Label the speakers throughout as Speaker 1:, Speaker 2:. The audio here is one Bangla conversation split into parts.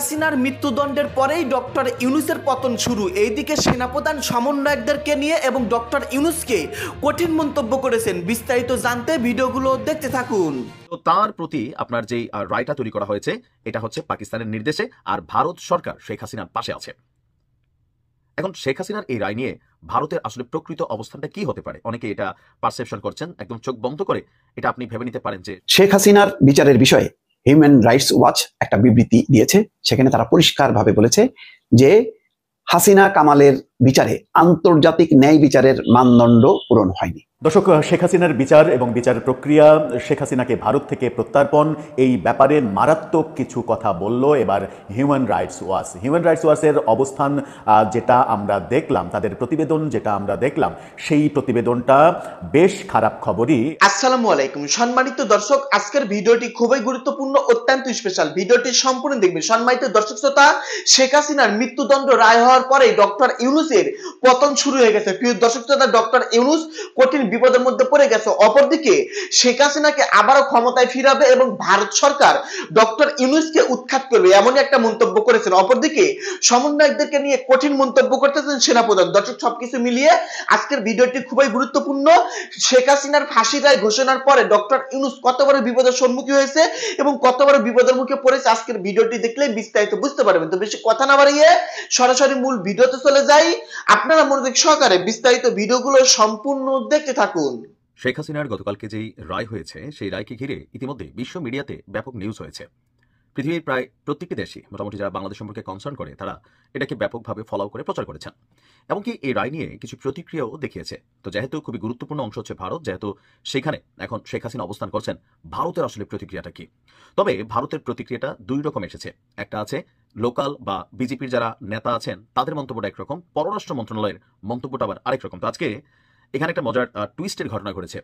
Speaker 1: হাসিনার মৃত্যুদণ্ডের পরেই ডক্টর ইউনূসের পতন শুরু। এইদিকে সেনাপ্রধান সমন্বয়কদেরকে নিয়ে এবং ডক্টর ইউনূসকে কঠিন মন্তব্য করেছেন। বিস্তারিত জানতে ভিডিওগুলো দেখতে থাকুন।
Speaker 2: তো তার প্রতি আপনার যেই রায়টা তৈরি করা হয়েছে এটা হচ্ছে পাকিস্তানের নির্দেশে, আর ভারত সরকার শেখ হাসিনার পাশে আছে। এখন শেখ হাসিনার এই রায় নিয়ে ভারতের আসলে প্রকৃত অবস্থানটা কি হতে পারে, অনেকে এটা পারসেপশন করছেন। একদম চোখ বন্ধ করে এটা আপনি ভেবে নিতে পারেন যে
Speaker 3: শেখ হাসিনার বিচারের বিষয়ে হিউম্যান রাইটস ওয়াচ একটা বিবৃতি দিয়েছে। সেখানে তারা পরিষ্কারভাবে বলেছে যে হাসিনা কামালের বিচারে আন্তর্জাতিক ন্যায় বিচারের মানদণ্ড পূরণ হয়নি।
Speaker 4: দর্শক, শেখ হাসিনার বিচার এবং বিচারের প্রক্রিয়া, শেখ হাসিনাকে ভারত থেকে প্রত্যর্পণ, এই ব্যাপারে মারাত্মক কিছু কথা বলল এবার Human Rights Watch. Human Rights ওয়াচের অবস্থান যেটা আমরা দেখলাম, তাদের প্রতিবেদন যেটা আমরা দেখলাম, সেই প্রতিবেদনটা বেশ খারাপ খবরই।
Speaker 1: আসসালামু আলাইকুম সম্মানিত দর্শক, আজকের ভিডিওটি খুবই গুরুত্বপূর্ণ, অত্যন্ত স্পেশাল। ভিডিওটি সম্পূর্ণ দেখবেন। সম্মানিত দর্শক শ্রোতা, শেখ হাসিনার মৃত্যুদণ্ড রায় হওয়ার পরে ডক্টর ইউনূসের পতন শুরু হয়ে গেছে। প্রিয় দর্শক শ্রোতা, ডক্টর ইউনূস কঠিন বিপদের মধ্যে পড়ে গেছে। অপরদিকে শেখ হাসিনাকে আবারও ক্ষমতায় ফিরাবে এবং ভারত সরকার ডক্টর ইউনূসকে উৎখাত করবে, এমনই একটা মন্তব্য করেছেন। অপরদিকে সমন্বয়কদেরকে নিয়ে কঠিন মন্তব্য করতেছেন সেনাপ্রধান। দর্শক, সবকিছু মিলিয়ে আজকের ভিডিওটি খুবই গুরুত্বপূর্ণ। শেখ হাসিনার ফাঁসির রায় ঘোষণার পরে ডক্টর ইউনূস কত বড় বিপদের সম্মুখীন হয়েছে এবং কত বড় বিপদের মুখে পড়েছে, আজকের ভিডিওটি দেখলে বিস্তারিত বুঝতে পারবেন। তো বেশি কথা না বাড়িয়ে সরাসরি মূল ভিডিওতে চলে যাই। আপনারা মনোযোগ সহকারে বিস্তারিত ভিডিওগুলো সম্পূর্ণ দেখতে থাকুন।
Speaker 2: শেখ হাসিনার গতকালকে যেই রায় হয়েছে সেই রায়কে ঘিরে ইতিমধ্যে বিশ্ব মিডিয়াতে ব্যাপক নিউজ হয়েছে। পৃথিবীর প্রায় প্রত্যেকটি দেশই মোটামুটি যারা বাংলাদেশ সম্পর্কে কনসার্ন করে তারা এটাকে ব্যাপকভাবে ফলো করে প্রচার করেছেন। এমনকি এই রায় নিয়ে কিছু প্রতিক্রিয়াও দেখিয়েছে। তো যেহেতু খুবই গুরুত্বপূর্ণ অংশ হচ্ছে ভারত, যেহেতু সেখানে এখন শেখ হাসিনা অবস্থান করছেন, ভারতের আসলে প্রতিক্রিয়াটা কি? তবে ভারতের প্রতিক্রিয়াটা দুই রকম এসেছে। একটা আছে লোকাল বা বিজেপির যারা নেতা আছেন তাদের মন্তব্যটা একরকম, পররাষ্ট্র মন্ত্রণালয়ের মন্তব্যটা আবার আরেক রকম। তো আজকে এখানে একটা মজার টুইস্টের ঘটনা ঘটেছে।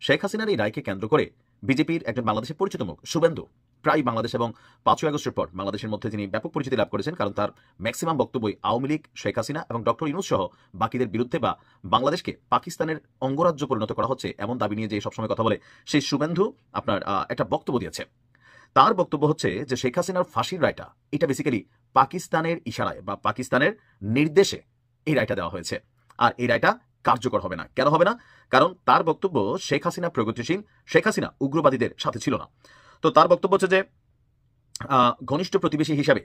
Speaker 2: শেখ হাসিনার এই রায়কে কেন্দ্র করে বিজেপির একজন বাংলাদেশের পরিচিত মুখ শুভেন্দু প্রায় বাংলাদেশ এবং 5ই আগস্টের পর বাংলাদেশের মধ্যে তিনি ব্যাপক পরিচিতি লাভ করেছেন, কারণ তার ম্যাক্সিমাম বক্তব্যই আওয়ামী লীগ, শেখ হাসিনা এবং ডক্টর ইউনূস সহ বাকিদের বিরুদ্ধে বা বাংলাদেশকে পাকিস্তানের অঙ্গরাজ্য পরিণত করা হচ্ছে এমন দাবি নিয়ে যে সবসময় কথা বলে, সেই শুভেন্দু আপনার একটা বক্তব্য দিয়েছে। তার বক্তব্য হচ্ছে যে শেখ হাসিনার ফাঁসির রায়টা এটা বেসিক্যালি পাকিস্তানের ইশারায় বা পাকিস্তানের নির্দেশে এই রায়টা দেওয়া হয়েছে, আর এই রায়টা কার্যকর হবে না। কেন হবে না? কারণ তার বক্তব্য শেখ হাসিনা প্রগতিশীল, শেখ হাসিনা উগ্রবাদীদের সাথে ছিল না। তো তার বক্তব্য হচ্ছে যে ঘনিষ্ঠ প্রতিবেশী হিসাবে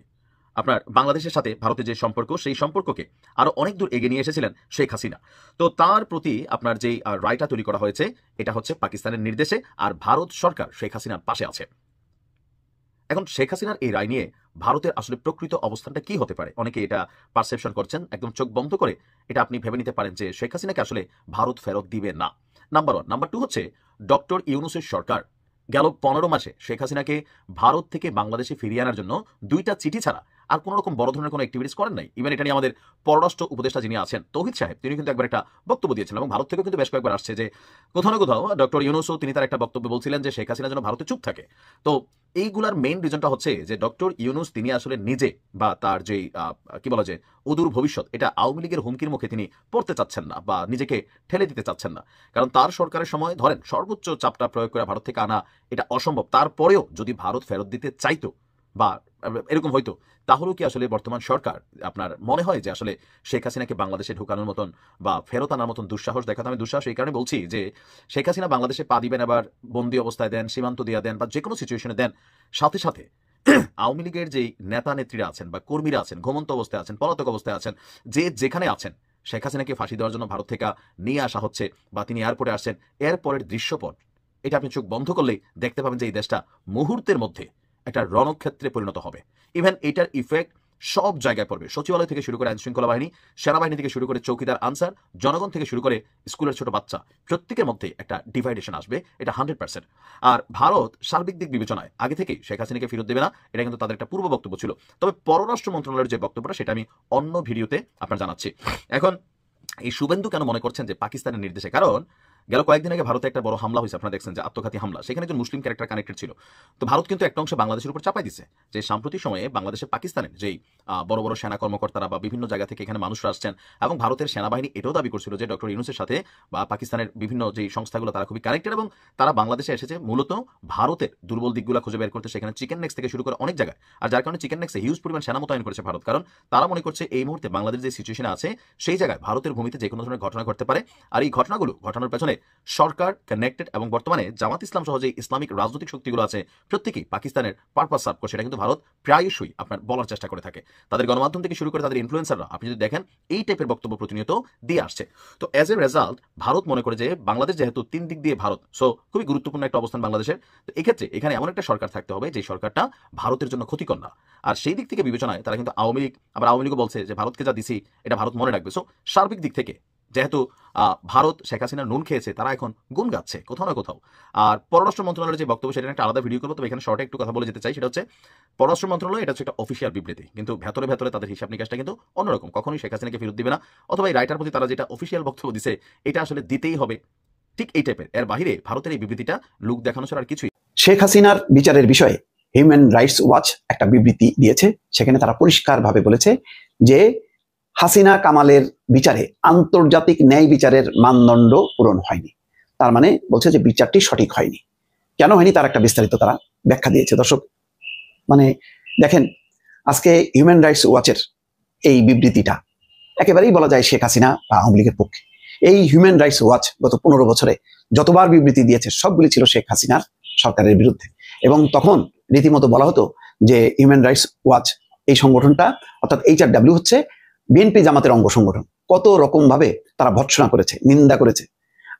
Speaker 2: আপনার বাংলাদেশের সাথে ভারতের যে সম্পর্ক, সেই সম্পর্ককে আরো অনেক দূর এগিয়ে নিয়ে এসেছিলেন শেখ হাসিনা। তো তার প্রতি আপনার যেই রায়টা তৈরি করা হয়েছে এটা হচ্ছে পাকিস্তানের নির্দেশে, আর ভারত সরকার শেখ হাসিনার পাশে আছে। এখন শেখ হাসিনার এই রায় নিয়ে ভারতের আসলে প্রকৃত অবস্থানটা কি হতে পারে, অনেকে এটা পারসেপশন করছেন। একদম চোখ বন্ধ করে এটা আপনি ভেবে নিতে পারেন যে শেখ হাসিনাকে আসলে ভারত ফেরত দিবে না, নাম্বার 1। নাম্বার 2 হচ্ছে ডক্টর ইউনূসের সরকার গেল 15 মাসে শেখ হাসিনাকে ভারত থেকে বাংলাদেশে ফিরিয়ে আনার জন্য 2টা চিঠি ছাড়া আর কোনো রকম বড় ধরনের কোনো অ্যাক্টিভিটিস করেন নাই। ইভেন এটা নিয়ে আমাদের পররাষ্ট্র উপদেষ্টা যিনি আছেন তৌহিদ সাহেব, তিনি কিন্তু একবার একটা বক্তব্য দিয়েছিলেন এবং ভারত থেকেও কিন্তু বেশ কয়েকবার আসছে যে কোথাও না কোথাও ডক্টর ইউনূসও তিনি তার একটা বক্তব্য বলছিলেন যে শেখ হাসিনা যেন ভারতে চুপ থাকে। তো এইগুলার মেইন রিজনটা হচ্ছে যে ডক্টর ইউনূস তিনি আসলে নিজে বা তার যেই কি বলা যায় অদূর ভবিষ্যৎ, এটা আওয়ামী লীগের হুমকির মুখে তিনি পড়তে চাচ্ছেন না বা নিজেকে ঠেলে দিতে চাচ্ছেন না। কারণ তার সরকারের সময় ধরেন সর্বোচ্চ চাপটা প্রয়োগ করে ভারত থেকে আনা এটা অসম্ভব। তারপরেও যদি ভারত ফেরত দিতে চাইতো বা এরকম হয়তো, তাহলেও কি আসলে বর্তমান সরকার আপনার মনে হয় যে আসলে শেখ হাসিনাকে বাংলাদেশে ঢোকানোর মতন বা ফেরত আনার মতন দুঃসাহস দেখাতে? আমি দুঃসাহস এই কারণে বলছি যে শেখ হাসিনা বাংলাদেশে পা দিবেন, আবার বন্দি অবস্থায় দেন, সীমান্ত দিয়ে দেন বা যে কোনো সিচুয়েশনে দেন, সাথে সাথে আওয়ামী লীগের যেই নেতা নেত্রীরা আছেন বা কর্মীরা আছেন, ঘুমন্ত অবস্থায় আছেন, পলাতক অবস্থায় আছেন, যে যেখানে আছেন, শেখ হাসিনাকে ফাঁসি দেওয়ার জন্য ভারত থেকে নিয়ে আসা হচ্ছে বা তিনি এয়ারপোর্টে আসছেন, এরপরের দৃশ্যপট এটা আপনি চোখ বন্ধ করলেই দেখতে পাবেন যে এই দেশটা মুহূর্তের মধ্যে একটা রণক্ষেত্রে পরিণত হবে। ইভেন এটার ইফেক্ট সব জায়গায় পড়বে, সচিবালয় থেকে শুরু করে আইন শৃঙ্খলা বাহিনী, সেনাবাহিনী থেকে শুরু করে চৌকিদার আনসার, জনগণ থেকে শুরু করে স্কুলের ছোট বাচ্চা, প্রত্যেকের মধ্যে একটা ডিভাইডেশন আসবে, এটা 100%। আর ভারত সার্বিক দিক বিবেচনায় আগে থেকেই শেখ হাসিনাকে ফেরত দেবে না, এটা কিন্তু তাদের একটা পূর্ব বক্তব্য ছিল। তবে পররাষ্ট্র মন্ত্রণালয়ের যে বক্তব্যটা সেটা আমি অন্য ভিডিওতে আপনার জানাচ্ছি। এখন এই শুভেন্দু কেন মনে করছেন যে পাকিস্তানের নির্দেশে? কারণ গেল কয়েকদিন আগে ভারতে একটা বড় হামলা হয়েছে, আপনারা দেখছেন যে আত্মঘাতী হামলা, সেখানে একজন মুসলিম ক্যারেক্টার কানেক্টেড ছিল। তো ভারত কিন্তু একটা অংশে বাংলাদেশের উপর চাপাই দিচ্ছে যে সাম্প্রতিক সময়ে বাংলাদেশের পাকিস্তানের যেই বড় বড় সেনা কর্মকর্তারা বা বিভিন্ন জায়গা থেকে এখানে মানুষরা আসছেন, এবং ভারতের সেনাবাহিনী এটাও দাবি করছিল যে ডক্টর ইউনূসের সাথে বা পাকিস্তানের বিভিন্ন যে সংস্থাগুলো তারা খুবই কানেক্টেড, এবং তারা বাংলাদেশে এসেছে মূলত ভারতের দুর্বল দিকগুলো খুঁজে বের করতে, সেখানে চিকেন নেক্স থেকে শুরু করে অনেক জায়গায়। আর যার কারণে চিকেন নেক্সে হিউজ পরিমাণ সেনা মোতায়েন করেছে ভারত, কারণ তারা মনে করছে এই মুহূর্তে বাংলাদেশ যে সিচুয়েশনে আছে সেই জায়গায় ভারতের ভূমিতে যে কোনো ধরনের ঘটনা ঘটতে পারে। আর এই ঘটনাগুলো ঘটানোর পেছনে সরকার কানেক্টেড, এবং বর্তমানে জামাত ইসলাম সহ যে ইসলামিক রাজনৈতিক শক্তিগুলো আছে প্রত্যেকেই পাকিস্তানের পারপাস সার্ভ করছে, এটা কিন্তু ভারত প্রায়শই আপনার বলার চেষ্টা করে থাকে। তাদের গণমাধ্যম থেকে শুরু করে তাদের ইনফ্লুয়েন্সাররা আপনি যদি দেখেন এই টাইপের বক্তব্য প্রতিনিয়ত দিয়ে আসছে। তো অ্যাজ এ রেজাল্ট ভারত মনে করে যে বাংলাদেশ যেহেতু 3 দিক দিয়ে ভারত, সো খুবই গুরুত্বপূর্ণ একটা অবস্থান বাংলাদেশের। তো এক্ষেত্রে এখানে এমন একটা সরকার থাকতে হবে যে সরকারটা ভারতের জন্য ক্ষতিকর না। আর সেই দিক থেকে বিবেচনায় তারা কিন্তু আওয়ামী লীগও বলছে যে ভারতকে যা দিছি এটা ভারত মনে রাখবে। সো সার্বিক দিক থেকে যেহেতু ভারত শেখ হাসিনার নুন খেয়েছে, তারা এখন গুণ গাচ্ছে কোথাও না কোথাও। আর পররাষ্ট্র মন্ত্রণালয়ের যে বক্তব্য, সেটা একটা আলাদা ভিডিও করবো, তবে এখানে শর্টে একটু কথা বলে যেতে চাই। সেটা হচ্ছে পররাষ্ট্র মন্ত্রণালয় এটা হচ্ছে একটা অফিসিয়াল বিবৃতি, কিন্তু ভেতরে ভেতরে তাদের হিসাব নিকাশটা কিন্তু অন্যরকম। কখনোই শেখ হাসিনাকে ফেরত দিবে না, অথবা এই রাইটার প্রতি তারা যেটা অফিসিয়াল বক্তব্য দিছে এটা আসলে দিতেই হবে, ঠিক এই টাইপের। এর বাইরে ভারতের এই বিবৃতিটা লুক দেখানো ছাড়া আর কিছুই।
Speaker 3: শেখ হাসিনার বিচারের বিষয়ে হিউম্যান রাইটস ওয়াচ একটা বিবৃতি দিয়েছে। সেখানে তারা পরিষ্কারভাবে বলেছে যে হাসিনা কামালের বিচারে আন্তর্জাতিক ন্যায় বিচারের মানদণ্ড পূরণ হয়নি। তার মানে বলছে যে বিচারটি সঠিক হয়নি। কেন হয়নি তার একটা বিস্তারিত তারা ব্যাখ্যা দিয়েছে। দর্শক, মানে দেখেন, আজকে হিউম্যান রাইটস ওয়াচের এই বিবৃতিটা একেবারেই বলা যায় শেখ হাসিনা বা আওয়ামী লীগের পক্ষে। এই হিউম্যান রাইটস ওয়াচ গত 15 বছরে যতবার বিবৃতি দিয়েছে সবগুলি ছিল শেখ হাসিনার সরকারের বিরুদ্ধে, এবং তখন রীতিমতো বলা হতো যে হিউম্যান রাইটস ওয়াচ এই সংগঠনটা, অর্থাৎ HRW হচ্ছে বিএনপি জামাতের অঙ্গ সংগঠন। কত রকম ভাবে তারা ভৎসনা করেছে, নিন্দা করেছে।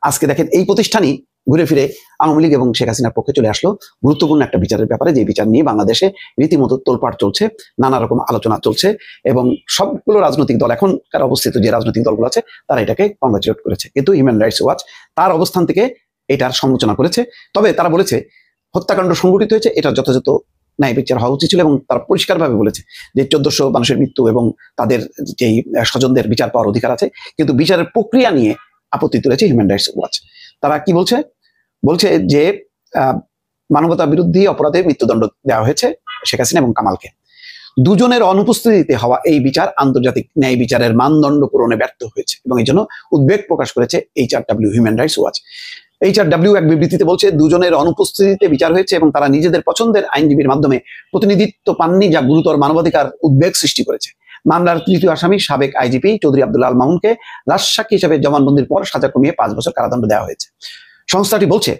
Speaker 3: আজকে দেখেন এই প্রতিষ্ঠানই ঘুরে ফিরে আওয়ামী লীগ এবং শেখ হাসিনার পক্ষে চলে আসলো গুরুত্বপূর্ণ একটা বিচারের ব্যাপারে, যে বিচার নিয়ে বাংলাদেশে রীতিমতো তোলপাড় চলছে, নানা রকম আলোচনা চলছে, এবং সবগুলো রাজনৈতিক দল, এখনকার অবস্থিত যে রাজনৈতিক দলগুলো আছে তারা এটাকে কংগ্রাচুলেট করেছে। কিন্তু হিউম্যান রাইটস ওয়াচ তার অবস্থান থেকে এটার সমালোচনা করেছে। তবে তারা বলেছে হত্যাকাণ্ড সংঘটিত হয়েছে, এটা যথাযথ ন্যায় বিচার হওয়া উচিত ছিল, এবং তারা পরিষ্কারভাবে বলেছে যে 1400 মানুষের মৃত্যু এবং তাদের যেই স্বজনদের বিচার পাওয়ার অধিকার আছে, কিন্তু বিচারের প্রক্রিয়া নিয়ে আপত্তি তুলেছে হিউম্যান রাইটস ওয়াচ। তারা কি বলছে যে মানবতা বিরোধী অপরাধে মৃত্যুদণ্ড দেওয়া হয়েছে শেখ হাসিনা এবং কামালকে। দুজনের অনুপস্থিতিতে হওয়া এই বিচার আন্তর্জাতিক ন্যায় বিচারের মানদণ্ড পূরণে ব্যর্থ হয়েছে, এবং এই জন্য উদ্বেগ প্রকাশ করেছে HRW, human Rights watch. HRW এক বিবৃতিতে বলছে দুজনের অনুপস্থিতিতে বিচার হয়েছে এবং তারা নিজেদের পছন্দের আইনজীবীর মাধ্যমে প্রতিনিধিত্ব পাননি, যা গুরুতর মানবাধিকার উদ্বেগ সৃষ্টি করেছে। মামলার তৃতীয় আসামি সাবেক IGP চৌধুরী আব্দুল আল মামুনকে রাজসাক্ষী হিসেবে জবানবন্দির পর সাজা কমিয়ে 5 বছর কারাদণ্ড দেওয়া হয়েছে। সংস্থাটি বলছে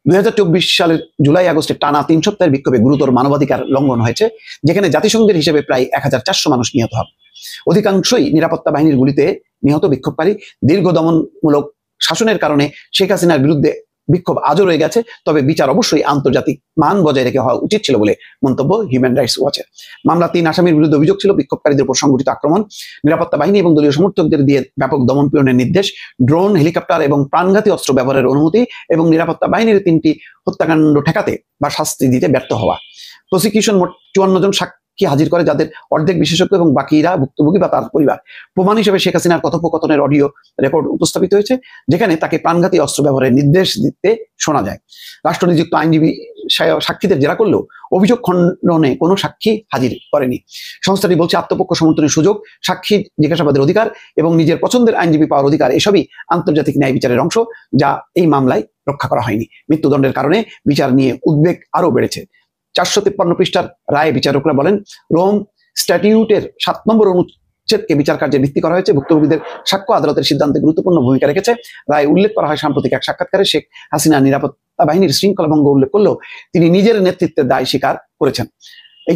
Speaker 3: 2024 সালের জুলাই আগস্টে টানা 3 সপ্তাহের বিক্ষোভে গুরুতর মানবাধিকার লঙ্ঘন হয়েছে, যেখানে জাতিসংঘের হিসেবে প্রায় 1400 মানুষ নিহত হয়। অধিকাংশই নিরাপত্তা বাহিনীর গুলিতে নিহত বিক্ষোভকারী। দীর্ঘ দমনমূলক শাসনের কারণে শেখ হাসিনার বিরুদ্ধে বিক্ষোভ আজও রয়ে গেছে, তবে বিচার অবশ্যই আন্তর্জাতিক মান বজায় রেখে হওয়া উচিত ছিল বলে মন্তব্য হিউম্যান রাইটস ওয়াচের। মামলা 3 আসামির বিরুদ্ধে অভিযোগ ছিল বিক্ষোভকারীদের উপর সংঘটিত আক্রমণ, নিরাপত্তা বাহিনী এবং দলীয় সমর্থকদের দিয়ে ব্যাপক দমন পীড়নের নির্দেশ, ড্রোন, হেলিকপ্টার এবং প্রাণঘাতী অস্ত্র ব্যবহারের অনুমতি, এবং নিরাপত্তা বাহিনীর 3টি হত্যাকাণ্ড ঠেকাতে বা শাস্তি দিতে ব্যর্থ হওয়া। প্রসিকিউশন মোট 54 জন সাক্ষী হাজির করে, যাদের অর্ধেক বিশেষজ্ঞ এবং বাকিরা ভুক্তভোগী বা তার পরিবার। প্রমাণ হিসেবে শেখ হাসিনার কথোপকথনের অডিও রেকর্ড উপস্থাপিত হয়েছে, যেখানে তাকে প্রাণঘাতী অস্ত্র ব্যবহারের নির্দেশ দিতে শোনা যায়। রাষ্ট্রনিযুক্ত আইনজীবী সাক্ষীদের জেরা করলেও অভিযোগ খণ্ডনে কোনো সাক্ষী হাজির করেনি। সংস্থাটি বলছে আত্মপক্ষ সমর্থনের সুযোগ, সাক্ষী জিজ্ঞাসাবাদের অধিকার এবং নিজের পছন্দের আইনজীবী পাওয়ার অধিকার এসবই আন্তর্জাতিক ন্যায় বিচারের অংশ, যা এই মামলায় রক্ষা করা হয়নি। মৃত্যুদণ্ডের কারণে বিচার নিয়ে উদ্বেগ আরো বেড়েছে। 453 পৃষ্ঠার রায়ে বিচারকরা বলেন, রোম স্ট্যাটিউটের 7 নম্বর অনুচ্ছেদকে বিচার কার্যে ভিত্তি করা হয়েছে। ভুক্তভোগীদের সাক্ষ্য আদালতের সিদ্ধান্তে গুরুত্বপূর্ণ ভূমিকা রেখেছে। রায়ে উল্লেখ করা হয়, সাম্প্রতিক এক সাক্ষাৎকারে শেখ হাসিনা নিরাপত্তা বাহিনীর শৃঙ্খলা ভঙ্গ উল্লেখ করলেও তিনি নিজের নেতৃত্বের দায় স্বীকার করেছেন।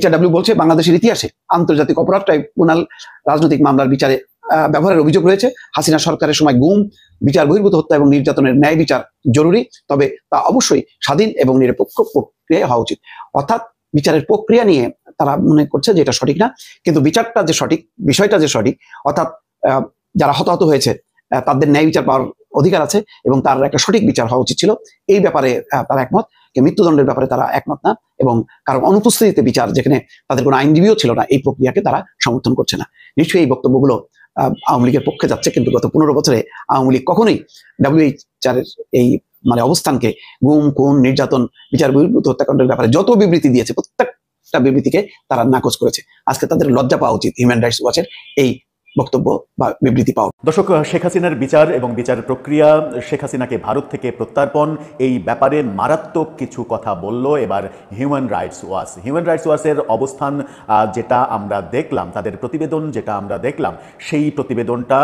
Speaker 3: HRW বলছে বাংলাদেশের ইতিহাসে আন্তর্জাতিক অপরাধ ট্রাইব্যুনাল রাজনৈতিক মামলার বিচারে ব্যবহারের অভিযোগ রয়েছে। হাসিনা সরকারের সময় গুম, বিচার বহির্ভূত হত্যা এবং নির্যাতনের ন্যায় বিচার জরুরি, তবে তা অবশ্যই স্বাধীন এবং নিরপেক্ষ প্রক্রিয়ায় হওয়া উচিত। অর্থাৎ বিচারের প্রক্রিয়া নিয়ে তারা মনে করছে যে এটা সঠিক না, কিন্তু বিচারটা যে সঠিক, বিষয়টা যে সঠিক, অর্থাৎ যারা হতাহত হয়েছে তাদের ন্যায় বিচার পাওয়ার অধিকার আছে এবং তার একটা সঠিক বিচার হওয়া উচিত ছিল, এই ব্যাপারে তারা একমত। মৃত্যুদণ্ডের ব্যাপারে তারা একমত না, এবং কারণ অনুপস্থিতিতে বিচার, যেখানে তাদের কোনো আইনজীবীও ছিল না, এই প্রক্রিয়াকে তারা সমর্থন করছে না। নিশ্চয়ই এই বক্তব্যগুলো আওয়ামী লীগের পক্ষে যাচ্ছে, কিন্তু গত 15 বছরে আওয়ামী লীগ কখনোই WHR এর এই অবস্থানকে গুম, খুন, নির্যাতন, বিচার বহির্ভূত হত্যাকাণ্ডের ব্যাপারে যত বিবৃতি দিয়েছে প্রত্যেকটা বিবৃতিকে তারা নাকচ করেছে। আজকে তাদের লজ্জা পাওয়া উচিত হিউম্যান রাইটস ওয়াচের এই বক্তব্য বা বিবৃতি পাওয়া।
Speaker 4: দর্শক, শেখ হাসিনার বিচার এবং বিচার প্রক্রিয়া, শেখ হাসিনাকে ভারত থেকে প্রত্যার্পণ, এই ব্যাপারে মারাত্মক কিছু কথা বলল এবার Human Rights Watch. Human Rights ওয়াচের অবস্থান যেটা আমরা দেখলাম, তাদের প্রতিবেদন যেটা আমরা দেখলাম, সেই প্রতিবেদনটা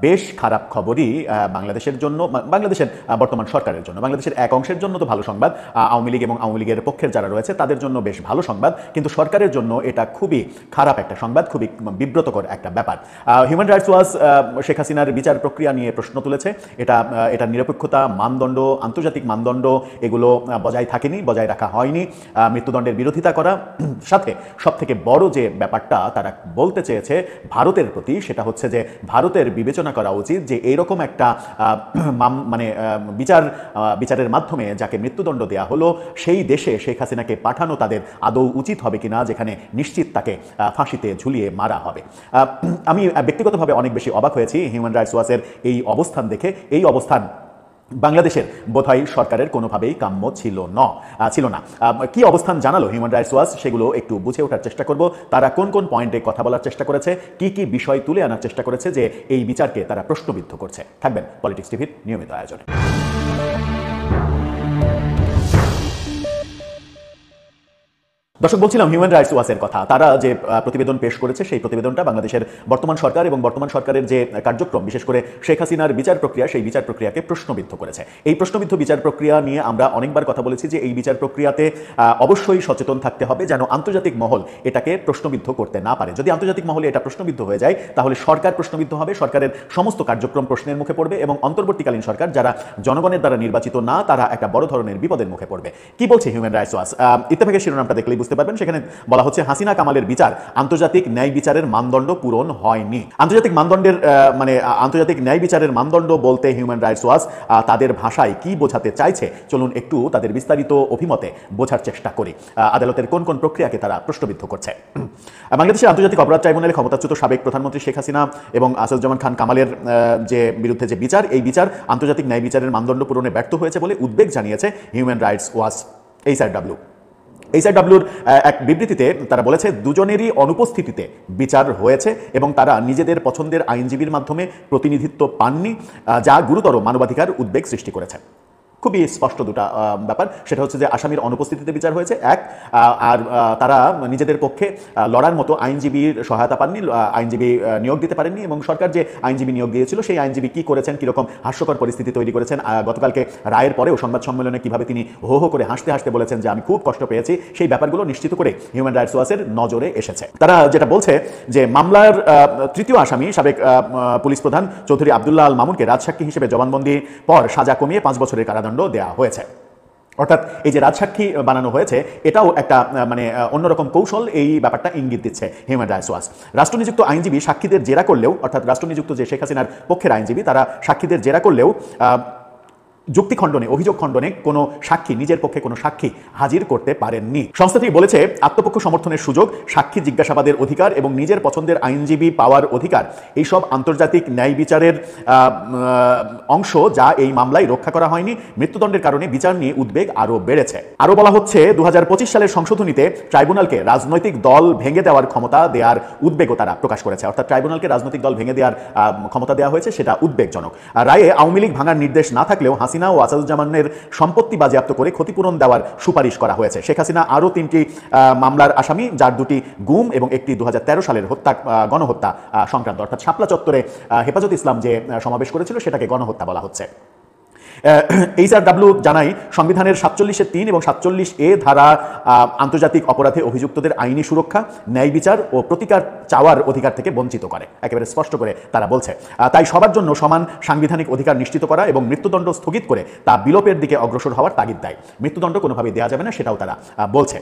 Speaker 4: বেশ খারাপ খবরই বাংলাদেশের জন্য, বাংলাদেশের বর্তমান সরকারের জন্য। বাংলাদেশের এক অংশের জন্য তো ভালো সংবাদ, আওয়ামী লীগ এবং আওয়ামী লীগের পক্ষের যারা রয়েছে তাদের জন্য বেশ ভালো সংবাদ, কিন্তু সরকারের জন্য এটা খুবই খারাপ একটা সংবাদ, খুবই বিব্রতকর একটা ব্যাপার। হিউম্যান রাইটস ওয়াচ শেখ হাসিনার বিচার প্রক্রিয়া নিয়ে প্রশ্ন তুলেছে। এটা নিরপেক্ষতা, মানদণ্ড, আন্তর্জাতিক মানদণ্ড এগুলো বজায় থাকেনি, বজায় রাখা হয়নি। মৃত্যুদণ্ডের বিরোধিতা করা, সাথে সবথেকে বড় যে ব্যাপারটা তারা বলতে চেয়েছে ভারতের প্রতি, সেটা হচ্ছে যে ভারতের বিবেচনা করা উচিত যে এইরকম একটা মানে বিচারের মাধ্যমে যাকে মৃত্যুদণ্ড দেওয়া হলো সেই দেশে শেখ হাসিনাকে পাঠানো তাদের আদৌ উচিত হবে কিনা, যেখানে নিশ্চিত তাকে ফাঁসিতে ঝুলিয়ে মারা হবে। আমি ব্যক্তিগতভাবে অনেক বেশি অবাক হয়েছি হিউম্যান রাইটস ওয়াচের এই অবস্থান দেখে। এই অবস্থান বাংলাদেশের বোধহয় সরকারের কোনোভাবেই কাম্য ছিল না। কি অবস্থান জানালো হিউম্যান রাইটস ওয়াচ, সেগুলো একটু বুঝে ওঠার চেষ্টা করব। তারা কোন কোন পয়েন্টে কথা বলার চেষ্টা করেছে, কি কি বিষয় তুলে আনার চেষ্টা করেছে যে এই বিচারকে তারা প্রশ্নবিদ্ধ করছে। থাকবেন পলিটিক্স টিভির নিয়মিত আয়োজনে। দর্শক, বলছিলাম হিউম্যান রাইটস ওয়াচের কথা। তারা যে প্রতিবেদন পেশ করেছে সেই প্রতিবেদনটা বাংলাদেশের বর্তমান সরকার এবং বর্তমান সরকারের যে কার্যক্রম, বিশেষ করে শেখ হাসিনার বিচার প্রক্রিয়া, সেই বিচার প্রক্রিয়াকে প্রশ্নবিদ্ধ করেছে। এই প্রশ্নবিদ্ধ বিচার প্রক্রিয়া নিয়ে আমরা অনেকবার কথা বলেছি যে এই বিচার প্রক্রিয়াতে অবশ্যই সচেতন থাকতে হবে যেন আন্তর্জাতিক মহল এটাকে প্রশ্নবিদ্ধ করতে না পারে। যদি আন্তর্জাতিক মহলে এটা প্রশ্নবিদ্ধ হয়ে যায় তাহলে সরকার প্রশ্নবিদ্ধ হবে, সরকারের সমস্ত কার্যক্রম প্রশ্নের মুখে পড়বে এবং অন্তর্বর্তীকালীন সরকার যারা জনগণের দ্বারা নির্বাচিত না, তারা একটা বড় ধরনের বিপদের মুখে পড়বে। কি বলছে হিউম্যান রাইটস ওয়াচ? ইত্তেফাকের শিরোনামটা দেখলেই বুঝতে পারবেন। সেখানে বলা হচ্ছে হাসিনা কামালের বিচার আন্তর্জাতিক ন্যায় বিচারের মানদণ্ড পূরণ হয়নি। আন্তর্জাতিক মানদণ্ডের আন্তর্জাতিক ন্যায় বিচারের মানদণ্ড বলতে হিউম্যান রাইটস ওয়াচ তাদের ভাষায় কি বোঝাতে চাইছে চলুন একটু তাদের বিস্তারিত অভিমতে বোঝার চেষ্টা করি। আদালতের কোন কোন প্রক্রিয়াকে তারা প্রশ্নবিদ্ধ করছে। বাংলাদেশের আন্তর্জাতিক অপরাধ ট্রাইব্যুনালে ক্ষমতাচ্যুত সাবেক প্রধানমন্ত্রী শেখ হাসিনা এবং আসাদুজ্জামান খান কামালের যে বিরুদ্ধে যে বিচার, এই বিচার আন্তর্জাতিক ন্যায় বিচারের মানদণ্ড পূরণে ব্যর্থ হয়েছে বলে উদ্বেগ জানিয়েছে হিউম্যান রাইটস ওয়াচ। এইচআরডব্লিউর এক বিবৃতিতে তারা বলেছে দুজনেরই অনুপস্থিতিতে বিচার হয়েছে এবং তারা নিজেদের পছন্দের আইনজীবীর মাধ্যমে প্রতিনিধিত্ব পাননি, যা গুরুতর মানবাধিকার উদ্বেগ সৃষ্টি করেছে। খুবই স্পষ্ট দুটা ব্যাপার, সেটা হচ্ছে যে আসামির অনুপস্থিতিতে বিচার হয়েছে এক, আর তারা নিজেদের পক্ষে লড়ার মতো আইনজীবীর সহায়তা পাননি, আইনজীবী নিয়োগ দিতে পারেননি এবং সরকার যে আইনজীবী নিয়োগ দিয়েছিল সেই আইনজীবী কি করেছেন, কীরকম হাস্যকর পরিস্থিতি তৈরি করেছেন। গতকালকে রায়ের পরেও সংবাদ সম্মেলনে কীভাবে তিনি হো হো করে হাসতে হাসতে বলেছেন যে আমি খুব কষ্ট পেয়েছি, সেই ব্যাপারগুলো নিশ্চিত করে হিউম্যান রাইটস ওয়াচের নজরে এসেছে। তারা যেটা বলছে যে মামলার তৃতীয় আসামি সাবেক পুলিশ প্রধান চৌধুরী আবদুল্লাহ আল মামুনকে রাজসাক্ষী হিসেবে জবানবন্দির পর সাজা কমিয়ে 5 বছরের কারাদণ্ড দেওয়া হয়েছে। অর্থাৎ এই যে রাজসাক্ষী বানানো হয়েছে এটাও একটা অন্যরকম কৌশল, এই ব্যাপারটা ইঙ্গিত দিচ্ছে হিউম্যান রাইটস ওয়াচ। রাষ্ট্রনিযুক্ত আইনজীবী সাক্ষীদের জেরা করলেও, অর্থাৎ রাষ্ট্রনিযুক্ত যে শেখ হাসিনার পক্ষের আইনজীবী, তারা সাক্ষীদের জেরা করলেও যুক্তি খণ্ডনে, অভিযোগ খণ্ডনে কোনো সাক্ষী, নিজের পক্ষে কোনো সাক্ষী হাজির করতে পারেননি। সংস্থাটি বলেছে আত্মপক্ষ সমর্থনের সুযোগ, সাক্ষী জিজ্ঞাসাবাদের অধিকার এবং নিজের পছন্দের আইনজীবী পাওয়ার অধিকার এইসব আন্তর্জাতিক ন্যায় বিচারের অংশ, যা এই মামলায় রক্ষা করা হয়নি। মৃত্যুদণ্ডের কারণে বিচার নিয়ে উদ্বেগ আরও বেড়েছে। আরও বলা হচ্ছে 2025 সালের সংশোধনীতে ট্রাইব্যুনালকে রাজনৈতিক দল ভেঙে দেওয়ার ক্ষমতা দেওয়ার উদ্বেগও তারা প্রকাশ করেছে। অর্থাৎ ট্রাইব্যুনালকে রাজনৈতিক দল ভেঙে দেওয়ার ক্ষমতা দেওয়া হয়েছে, সেটা উদ্বেগজনক। রায়ে আওয়ামী লীগ ভাঙার নির্দেশ না থাকলেও হাসিনা ও আসাদুজ্জামানের সম্পত্তি বাজেয়াপ্ত করে ক্ষতিপূরণ দেওয়ার সুপারিশ করা হয়েছে। শেখ হাসিনা আরও 3টি মামলার আসামি, যার 2টি গুম এবং একটি 2013 সালের গণহত্যা সংক্রান্ত, অর্থাৎ শাপলা চত্বরে হেফাজত ইসলাম যে সমাবেশ করেছিল সেটাকে গণহত্যা বলা হচ্ছে। এইচআরডব্লিউ জানায় সংবিধানের 47(3) এবং 47(a) ধারা আন্তর্জাতিক অপরাধে অভিযুক্তদের আইনি সুরক্ষা, ন্যায় বিচার ও প্রতিকার চাওয়ার অধিকার থেকে বঞ্চিত করে, একেবারে স্পষ্ট করে তারা বলছে। তাই সবার জন্য সমান সাংবিধানিক অধিকার নিশ্চিত করা এবং মৃত্যুদণ্ড স্থগিত করে তা বিলোপের দিকে অগ্রসর হওয়ার তাগিদ দেয়। মৃত্যুদণ্ড কোনোভাবেই দেওয়া যাবে না, সেটাও তারা বলছে।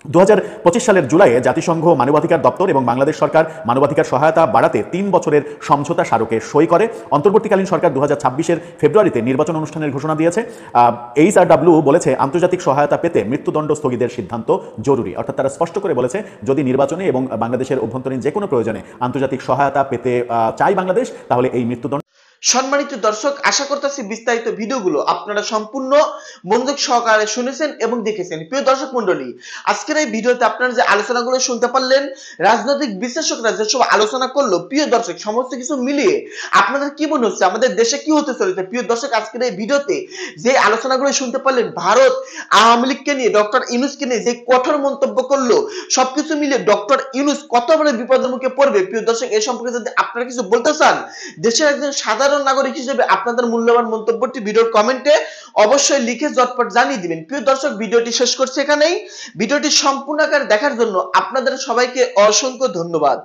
Speaker 4: 2025 সালের জুলাইয়ে জাতিসংঘ মানবাধিকার দপ্তর এবং বাংলাদেশ সরকার মানবাধিকার সহায়তা বাড়াতে 3 বছরের সমঝোতা স্মারকে সই করে। অন্তর্বর্তীকালীন সরকার 2026-এর ফেব্রুয়ারিতে নির্বাচন অনুষ্ঠানের ঘোষণা দিয়েছে। HRW বলেছে আন্তর্জাতিক সহায়তা পেতে মৃত্যুদণ্ড স্থগিতের সিদ্ধান্ত জরুরি। অর্থাৎ তারা স্পষ্ট করে বলেছে যদি নির্বাচনে এবং বাংলাদেশের অভ্যন্তরীণ যে কোনো প্রয়োজনে আন্তর্জাতিক সহায়তা পেতে চায় বাংলাদেশ, তাহলে এই মৃত্যুদণ্ড।
Speaker 1: সম্মানিত দর্শক, আশা করতেছি বিস্তারিত ভিডিওগুলো আপনারা সম্পূর্ণ মনোযোগ সহকারে শুনেছেন এবং দেখেছেন। প্রিয় দর্শক মন্ডলী, আজকের এই ভিডিওতে আপনারা যে আলোচনাগুলো শুনতে পারলেন, রাজনৈতিক বিশ্লেষকরা যেসব আলোচনা করলো, প্রিয় দর্শক সমস্ত কিছু মিলিয়ে আপনাদের কি মনে হচ্ছে, আমাদের দেশে কি হতে চলেছে? প্রিয় দর্শক, আজকের এই ভিডিওতে যে আলোচনাগুলো শুনতে পারলেন, ভারত আওয়ামী লীগকে নিয়ে, ডক্টর ইউনূসকে নিয়ে যে কঠোর মন্তব্য করলো, সবকিছু মিলিয়ে ডক্টর ইউনূস কত বড় বিপদের মুখে পড়বে। প্রিয় দর্শক, এই সম্পর্কে যদি আপনারা কিছু বলতে চান, দেশের একজন সাধারণ নাগরিক হিসেবে আপনাদের মূল্যবান মন্তব্যটি ভিডিওর কমেন্টে অবশ্যই লিখে ঝটপট জানিয়ে দিবেন। প্রিয় দর্শক, ভিডিওটি শেষ করছি এখানেই। ভিডিওটি সম্পূর্ণ আকারে দেখার জন্য আপনাদের সবাইকে অসংখ্য ধন্যবাদ।